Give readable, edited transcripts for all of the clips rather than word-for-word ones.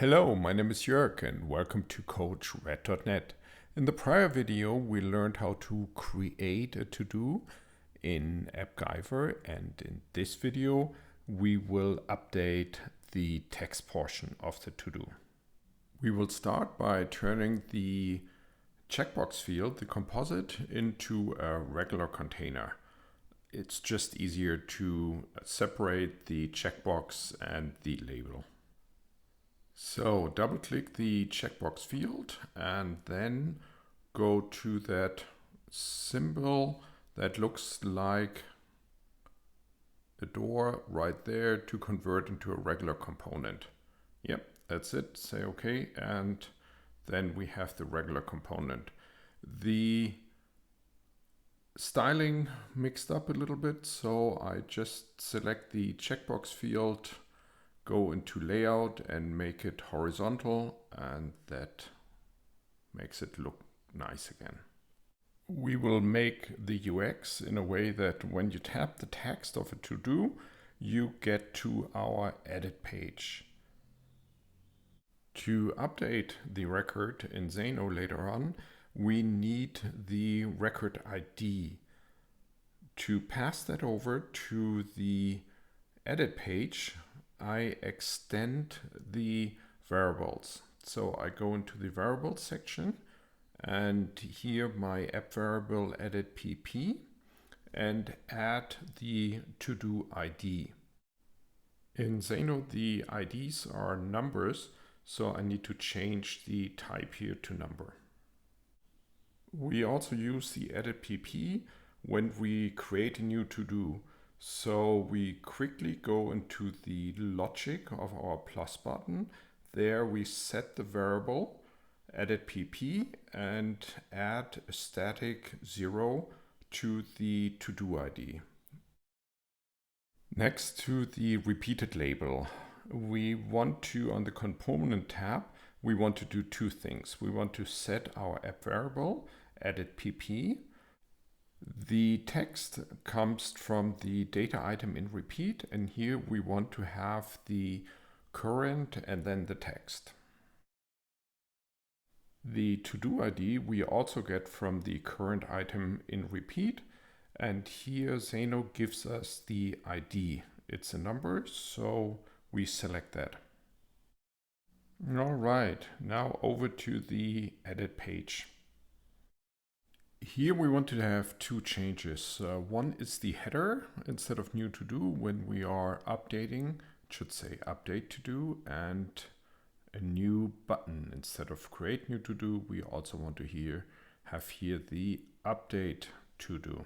Hello, my name is Jörg and welcome to coachRED.net. In the prior video, we learned how to create a to-do in AppGyver, and in this video, we will update the text portion of the to-do. We will start by turning the checkbox field, the composite, into a regular container. It's just easier to separate the checkbox and the label. So double click the checkbox field and then go to that symbol that looks like a door right there to convert into a regular component. Yep, that's it. Say OK, and then we have the regular component. The styling mixed up a little bit, so I just select the checkbox field, go into layout and make it horizontal, and that makes it look nice again. We will make the UX in a way that when you tap the text of a to-do, you get to our edit page. To update the record in Xano later on, we need the record ID. To pass that over to the edit page, I extend the variables. So I go into the variables section, and here my app variable edit pp, and add the to-do ID. In Xano, the IDs are numbers, so I need to change the type here to number. We also use the edit pp when we create a new to-do. So we quickly go into the logic of our plus button. There we set the variable edit pp and add a static 0 to the to-do ID. Next to the repeated label, we want to, on the component tab, we want to do two things. We want to set our app variable edit pp. The text comes from the data item in repeat, and here we want to have the current and then the text. The to-do ID we also get from the current item in repeat, and here Xano gives us the ID. It's a number, so we select that. All right, now over to the edit page. Here we want to have two changes. One is the header. Instead of new to do, when we are updating, it should say update to do, and a new button. Instead of create new to do, we also want to have here the update to do.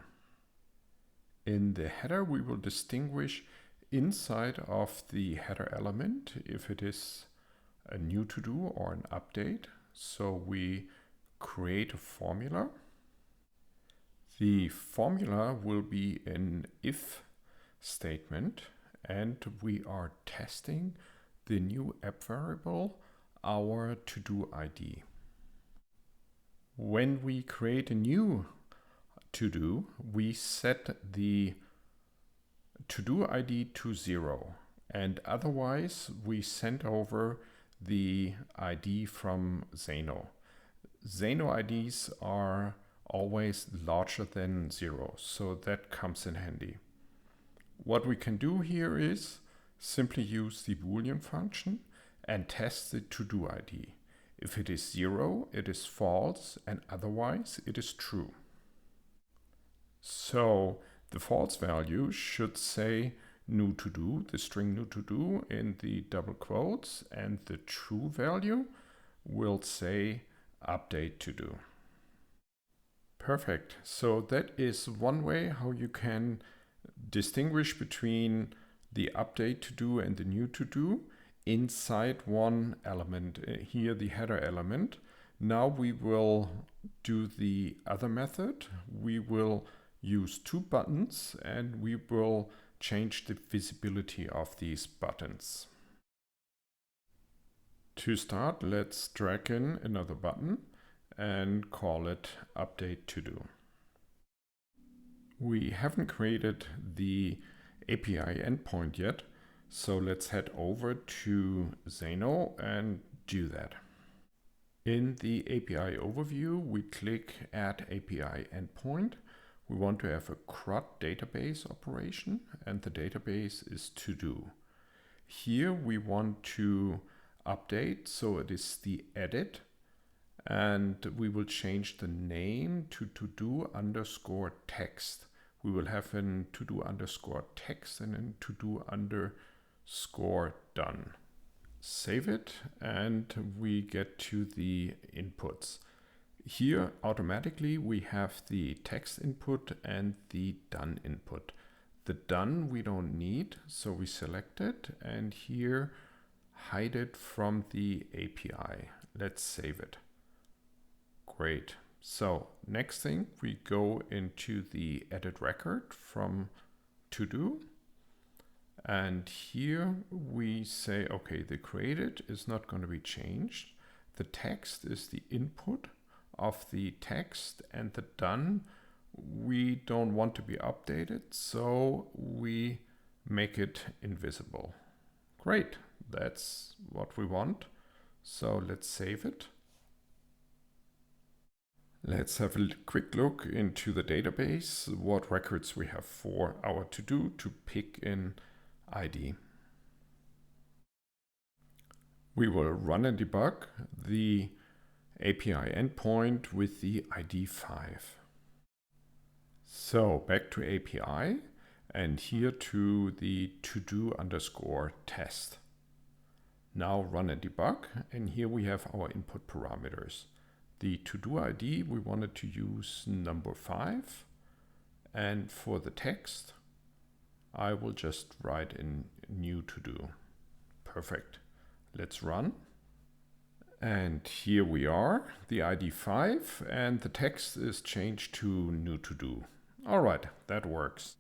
In the header, we will distinguish inside of the header element if it is a new to do or an update. So we create a formula. The formula will be an if statement, and we are testing the new app variable, our to-do ID. When we create a new to-do, we set the to-do ID to 0, and otherwise we send over the ID from Xano. Xano IDs are always larger than 0, so that comes in handy. What we can do here is simply use the Boolean function and test the to-do ID. If it is 0, it is false, and otherwise it is true. So the false value should say new to do, the string new to do in the double quotes, and the true value will say update to do. Perfect. So that is one way how you can distinguish between the update to do and the new to do inside one element, here the header element. Now we will do the other method. We will use two buttons and we will change the visibility of these buttons. To start, let's drag in another button and call it update to do. We haven't created the API endpoint yet, So let's head over to Xano and do that. In the API overview, we click Add API Endpoint. We want to have a CRUD database operation, and the database is Todo. Here we want to update, so it is the edit, and we will change the name to todo_text. We will have an todo_text and an todo_done. Save it, and we get to the inputs. Here automatically we have the text input and the done input. The done we don't need, so we select it and here hide it from the API. Let's save it. Great. So next thing, we go into the edit record from Todo. And here we say, okay, the created is not going to be changed. The text is the input of the text, and the done we don't want to be updated, so we make it invisible. Great, that's what we want. So let's save it. Let's have a quick look into the database, what records we have for our to-do to pick in ID. We will run and debug the API endpoint with the ID 5. So back to API and here to the todo_test. Now run and debug, and here we have our input parameters. The to-do ID, we wanted to use number 5, and for the text, I will just write in new to-do. Perfect. Let's run. And here we are, the ID 5, and the text is changed to new to-do. All right, that works.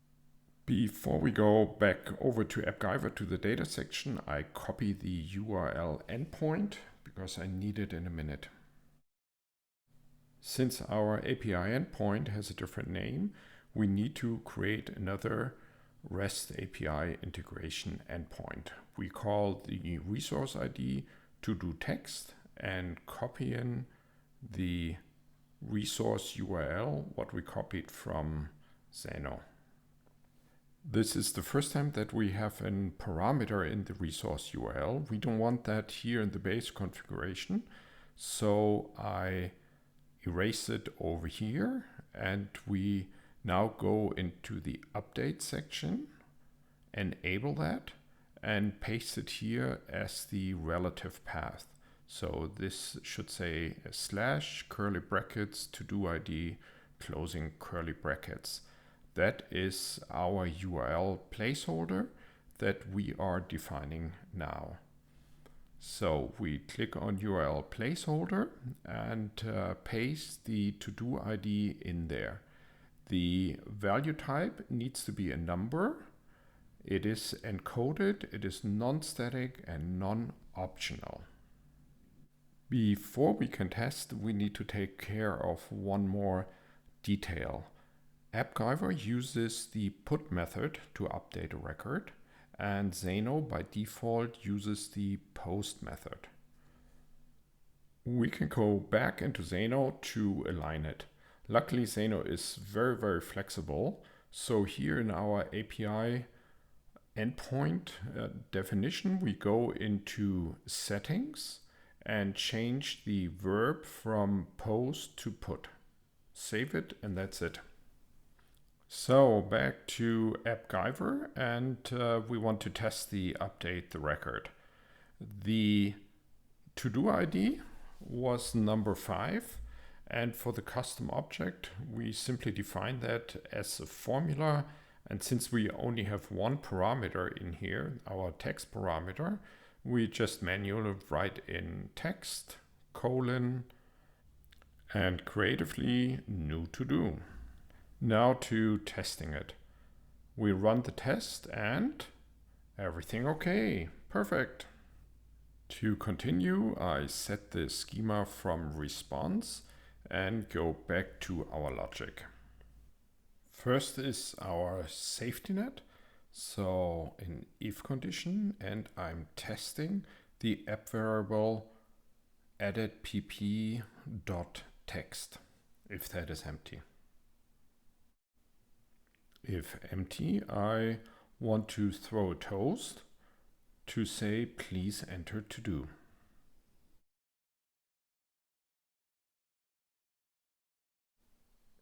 Before we go back over to AppGyver to the data section, I copy the URL endpoint because I need it in a minute. Since our API endpoint has a different name, we need to create another REST API integration endpoint. We call the resource ID todo_text and copy in the resource URL, what we copied from Xano. This is the first time that we have a parameter in the resource URL. We don't want that here in the base configuration, so I erase it over here, and we now go into the update section, enable that, and paste it here as the relative path. So this should say / curly brackets to-do ID closing curly brackets. That is our URL placeholder that we are defining now. So we click on URL placeholder and paste the to-do ID in there. The value type needs to be a number. It is encoded, it is non-static and non-optional. Before we can test, we need to take care of one more detail. AppGyver uses the put method to update a record, and Xano by default uses the post method. We can go back into Xano to align it. Luckily, Xano is very, very flexible. So here in our API endpoint definition, we go into settings and change the verb from post to put. Save it, and that's it. So back to AppGyver, and we want to test the update the record. The to-do ID was number 5, and for the custom object, we simply define that as a formula. And since we only have one parameter in here, our text parameter, we just manually write in text, : and creatively new to-do. Now to testing it. We run the test and everything okay. Perfect. To continue, I set the schema from response and go back to our logic. First is our safety net. So an if condition, and I'm testing the app variable added pp.text if that is empty. If empty, I want to throw a toast to say please enter to do.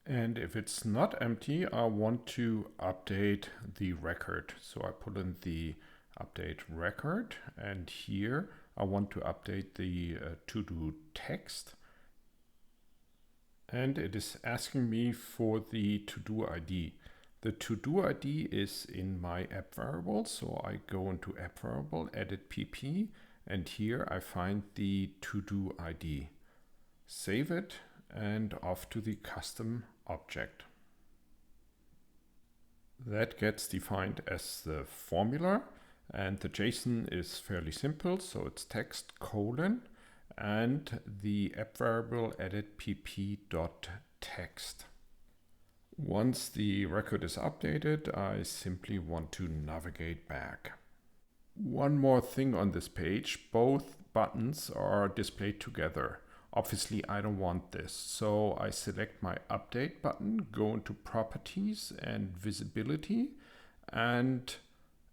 And if it's not empty, I want to update the record. So I put in the update record, and here I want to update the to-do text. And it is asking me for the to-do ID. The to-do ID is in my app variable. So I go into app variable, edit pp, and here I find the to-do ID. Save it and off to the custom object. That gets defined as the formula, and the JSON is fairly simple. So it's text colon and the app variable added pp.text. Once the record is updated, I simply want to navigate back. One more thing on this page, both buttons are displayed together. Obviously, I don't want this, so I select my update button, go into properties and visibility, and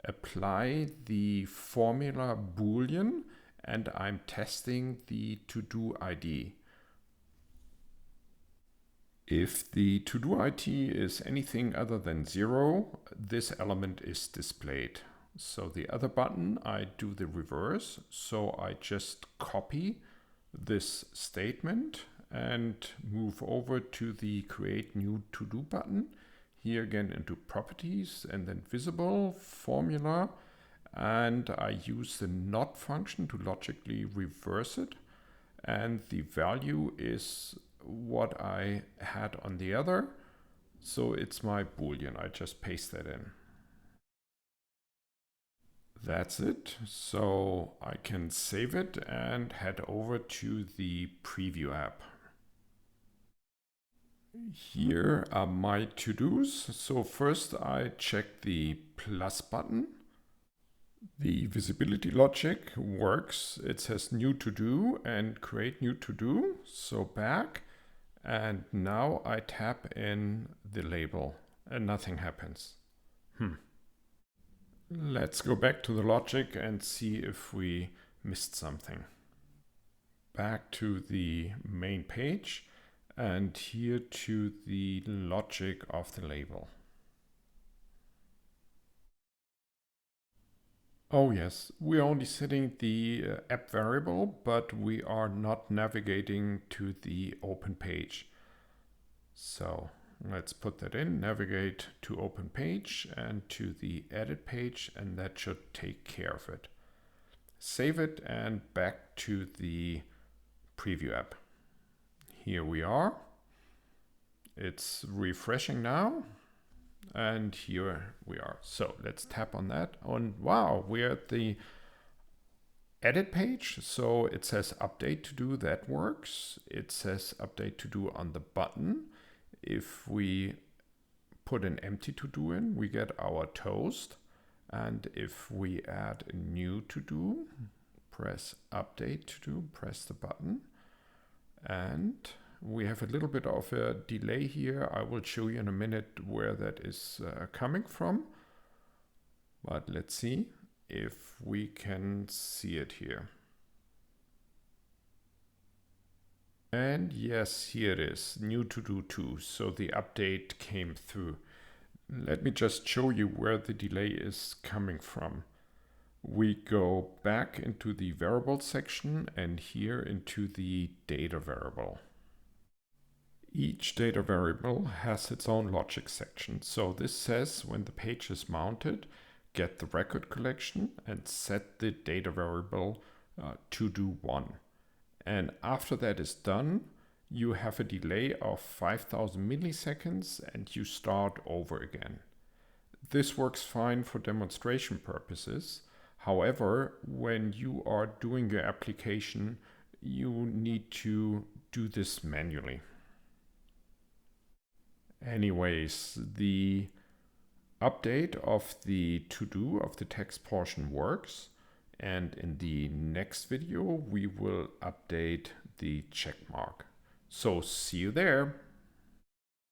apply the formula boolean, and I'm testing the to-do ID. If the to-do ID is anything other than 0, this element is displayed. So the other button, I do the reverse. So I just copy this statement and move over to the create new to-do button. Here again into properties and then visible, formula, and I use the not function to logically reverse it. And the value is what I had on the other. So it's my boolean. I just paste that in. That's it. So I can save it and head over to the preview app. Here are my to-dos. So first I check the plus button. The visibility logic works. It says new to do and create new to do. So back. And now I tap in the label and nothing happens. Let's go back to the logic and see if we missed something. Back to the main page and here to the logic of the label. Oh yes, we're only setting the app variable, but we are not navigating to the open page. So let's put that in, navigate to open page and to the edit page, and that should take care of it. Save it and back to the preview app. Here we are. It's refreshing now. And here we are. So let's tap on that. And wow, we're at the edit page. So it says update to do, that works. It says update to do on the button. If we put an empty to do in, we get our toast. And if we add a new to do, press update to do, press the button. And we have a little bit of a delay here. I will show you in a minute where that is coming from. But let's see if we can see it here. And yes, here it is, new to do 2. So the update came through. Let me just show you where the delay is coming from. We go back into the variable section and here into the data variable. Each data variable has its own logic section. So this says when the page is mounted, get the record collection and set the data variable to do 1. And after that is done, you have a delay of 5,000 milliseconds and you start over again. This works fine for demonstration purposes. However, when you are doing your application, you need to do this manually. Anyways, the update of the to-do of the text portion works. And in the next video, we will update the check mark. So see you there.